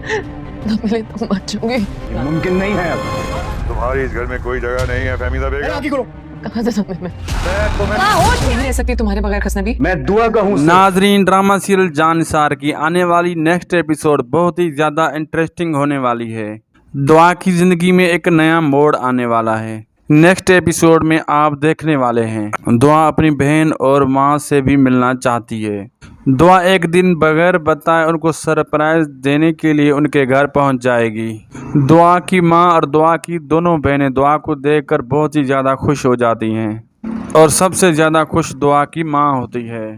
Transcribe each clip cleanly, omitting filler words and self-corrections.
न मिले तो मर जाऊंगी। मुमकिन नहीं है। अब तुम्हारी इस घर में कोई जगह नहीं है फहमीदा बेगम। कहाँ से समझ में होश नहीं रह सकती तुम्हारे बगैर खसनबी। मैं दुआ का हूँ। नाजरीन, ड्रामा सीरियल जानिसार की आने वाली नेक्स्ट एपिसोड बहुत ही ज़्यादा इंटरेस्टिंग होने वाली है। दुआ की ज़िंदगी में एक नया मोड़ आने वाला है। नेक्स्ट एपिसोड में आप देखने वाले हैं दुआ अपनी बहन और माँ से भी मिलना चाहती है। दुआ एक दिन बगैर बताए उनको सरप्राइज देने के लिए उनके घर पहुंच जाएगी। दुआ की माँ और दुआ की दोनों बहनें दुआ को देखकर बहुत ही ज़्यादा खुश हो जाती हैं और सबसे ज़्यादा खुश दुआ की माँ होती है।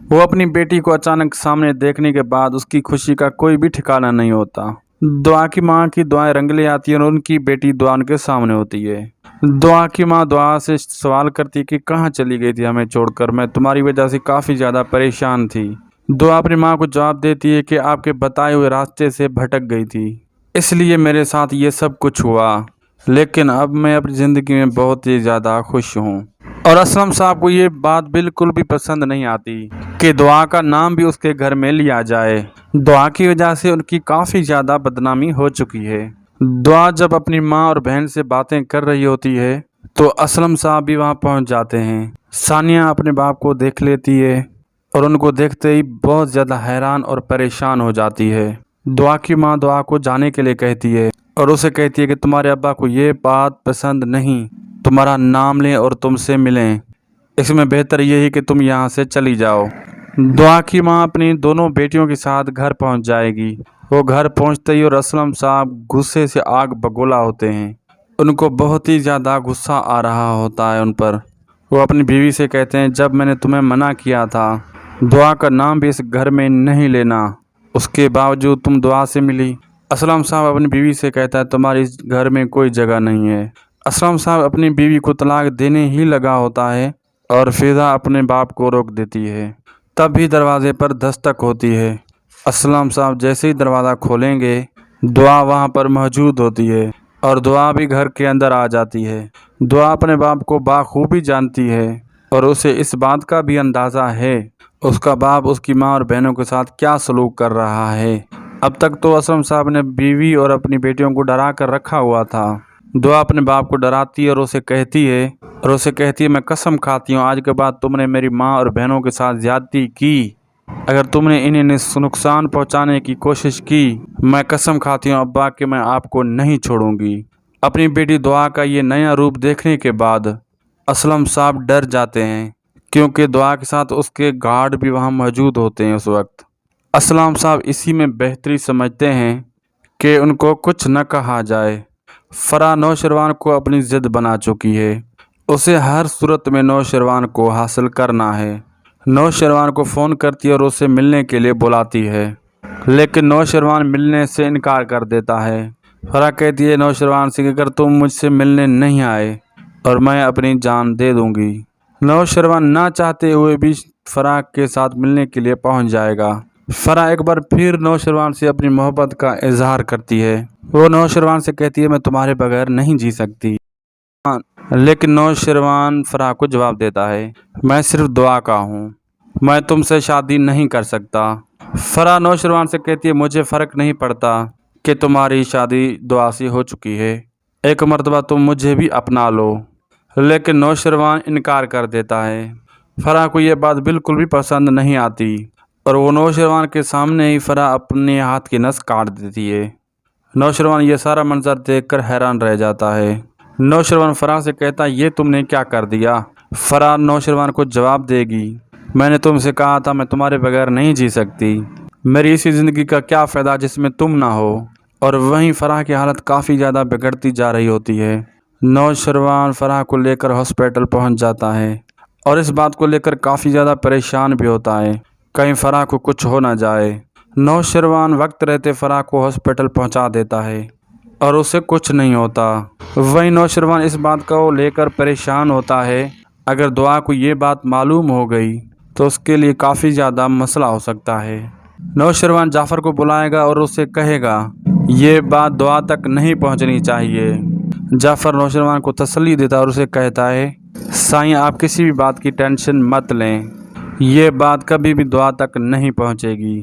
वो अपनी बेटी को अचानक सामने देखने के बाद उसकी खुशी का कोई भी ठिकाना नहीं होता। दुआ की माँ की दुआएं रंगले आती हैं और उनकी बेटी दुआ उनके सामने होती है। दुआ की माँ दुआ से सवाल करती है कि कहाँ चली गई थी हमें छोड़कर, मैं तुम्हारी वजह से काफ़ी ज़्यादा परेशान थी। दुआ अपनी माँ को जवाब देती है कि आपके बताए हुए रास्ते से भटक गई थी, इसलिए मेरे साथ ये सब कुछ हुआ, लेकिन अब मैं अपनी ज़िंदगी में बहुत ही ज़्यादा खुश हूँ। और असलम साहब को ये बात बिल्कुल भी पसंद नहीं आती कि दुआ का नाम भी उसके घर में लिया जाए। दुआ की वजह से उनकी काफ़ी ज़्यादा बदनामी हो चुकी है। दुआ जब अपनी माँ और बहन से बातें कर रही होती है तो असलम साहब भी वहाँ पहुँच जाते हैं। सानिया अपने बाप को देख लेती है और उनको देखते ही बहुत ज़्यादा हैरान और परेशान हो जाती है। दुआ की माँ दुआ को जाने के लिए कहती है और उसे कहती है कि तुम्हारे अब्बा को ये बात पसंद नहीं, तुम्हारा नाम लें और तुमसे मिलें, इसमें बेहतर यही कि तुम यहाँ से चली जाओ। दुआ की माँ अपनी दोनों बेटियों के साथ घर पहुँच जाएगी। वो घर पहुँचते ही और असलम साहब गुस्से से आग बगोला होते हैं। उनको बहुत ही ज़्यादा गुस्सा आ रहा होता है उन पर। वो अपनी बीवी से कहते हैं जब मैंने तुम्हें मना किया था दुआ का नाम भी इस घर में नहीं लेना, उसके बावजूद तुम दुआ से मिली। असलम साहब अपनी बीवी से कहता है तुम्हारी इस घर में कोई जगह नहीं है। असलम साहब अपनी बीवी को तलाक देने ही लगा होता है और फिजा अपने बाप को रोक देती है। तभी दरवाजे पर दस्तक होती है। असलम साहब जैसे ही दरवाज़ा खोलेंगे दुआ वहाँ पर मौजूद होती है और दुआ भी घर के अंदर आ जाती है। दुआ अपने बाप को बाखूबी जानती है और उसे इस बात का भी अंदाज़ा है उसका बाप उसकी माँ और बहनों के साथ क्या सलूक कर रहा है। अब तक तो असलम साहब ने बीवी और अपनी बेटियों को डरा कर रखा हुआ था। दुआ अपने बाप को डराती है और उसे कहती है मैं कसम खाती हूँ आज के बाद तुमने मेरी माँ और बहनों के साथ ज़्यादती की, अगर तुमने इन्हें नुकसान पहुंचाने की कोशिश की, मैं कसम खाती हूँ अब्बा कि मैं आपको नहीं छोड़ूंगी। अपनी बेटी दुआ का ये नया रूप देखने के बाद असलम साहब डर जाते हैं क्योंकि दुआ के साथ उसके गार्ड भी वहाँ मौजूद होते हैं। उस वक्त असलम साहब इसी में बेहतरी समझते हैं कि उनको कुछ न कहा जाए। फरा नौशरवान को अपनी ज़िद बना चुकी है, उसे हर सूरत में नौशरवान को हासिल करना है। नौशरवान को फ़ोन करती है और उसे मिलने के लिए बुलाती है, लेकिन नौशरवान मिलने से इनकार कर देता है। फरा कहती है नौशरवान से कि अगर तुम मुझसे मिलने नहीं आए और मैं अपनी जान दे दूंगी। नौशरवान ना चाहते हुए भी फरा के साथ मिलने के लिए पहुंच जाएगा। फरा एक बार फिर नौशरवान से अपनी मोहब्बत का इजहार करती है। वो नौशरवान से कहती है मैं तुम्हारे बगैर नहीं जी सकती, लेकिन नौशरवान फरा को जवाब देता है मैं सिर्फ दुआ का हूँ, मैं तुमसे शादी नहीं कर सकता। फरा नौशरवान से कहती है मुझे फ़र्क नहीं पड़ता कि तुम्हारी शादी दुआ से हो चुकी है, एक मर्तबा तुम मुझे भी अपना लो। लेकिन नौशरवान इनकार कर देता है। फरा को ये बात बिल्कुल भी पसंद नहीं आती और वो नौशरवान के सामने ही फरा अपने हाथ की नस काट देती है। नौशरवान ये सारा मंजर देखकर हैरान रह जाता है। नौशरवान फरा से कहता है ये तुमने क्या कर दिया। फरा नौशरवान को जवाब देगी मैंने तुमसे कहा था मैं तुम्हारे बगैर नहीं जी सकती, मेरी इसी ज़िंदगी का क्या फ़ायदा जिसमें तुम ना हो। और वहीं फरा की हालत काफ़ी ज़्यादा बिगड़ती जा रही होती है। नौशरवान फरा को लेकर हॉस्पिटल पहुंच जाता है और इस बात को लेकर काफ़ी ज़्यादा परेशान भी होता है कहीं फरा को कुछ हो ना जाए। नौशरवान वक्त रहते फरा को हॉस्पिटल पहुंचा देता है और उसे कुछ नहीं होता। वहीं नौशरवान इस बात को लेकर परेशान होता है अगर दुआ को ये बात मालूम हो गई तो उसके लिए काफ़ी ज़्यादा मसला हो सकता है। नौशरवान जाफ़र को बुलाएगा और उसे कहेगा ये बात दुआ तक नहीं पहुंचनी चाहिए। जाफ़र नौशरवान को तसल्ली देता और उसे कहता है साईं आप किसी भी बात की टेंशन मत लें, ये बात कभी भी दुआ तक नहीं पहुंचेगी।